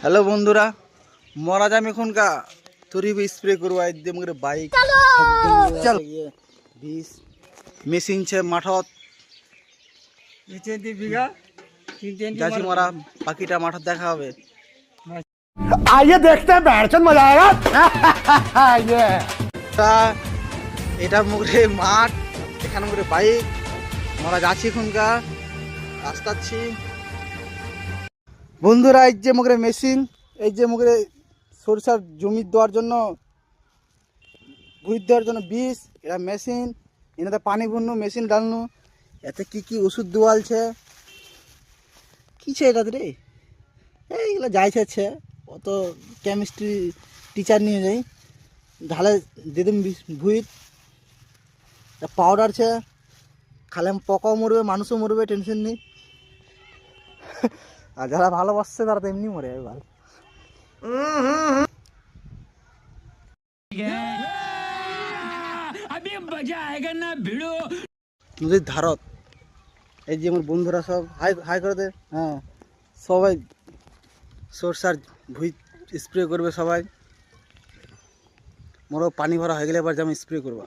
Hello বন্ধুরা, মহারাজ আমি এখনকা তরি স্প্রে করবো একদম করে বাইক গিয়ে বিষ মেশিন ছে মাঠত যাচ্ছি মারা পাখিটা মাঠত দেখা হবে। आइए देखते हैं बैठचंद मजा आएगा। এটা মুখে মাঠ, এখানে মুখে বাইক, আমরা যাচ্ছি এখনকা রাস্তাচ্ছি বন্ধুরা। এই যে মুখে মেশিন, এই যে মুখে সরিষার জমি দেওয়ার জন্য ভুঁই দেওয়ার জন্য বিষ, এটা মেশিন এনাতে পানি ভরনু মেশিন ডালনু, এতে কি কি ওষুধ দেওয়ালছে কিছে এটাতে রে, এইগুলো যাইছে অত কেমিস্ট্রি টিচার নিয়ে যাই ঢালে দিদিম ভুঁই পাউডার ছে, খালে পোকাও মরবে মানুষও মরবে, টেনশন নেই। আর যারা ভালোবাসছে তারা তো এমনি মরে যাবে ভালো। নদীর ধারত এই যে আমার বন্ধুরা সব হাই হাই করে দে, হ্যাঁ সবাই সরষার ভুঁই স্প্রে করবে সবাই। মোরও পানি ভরা হয়ে গেলে এবার যেমন স্প্রে করবা।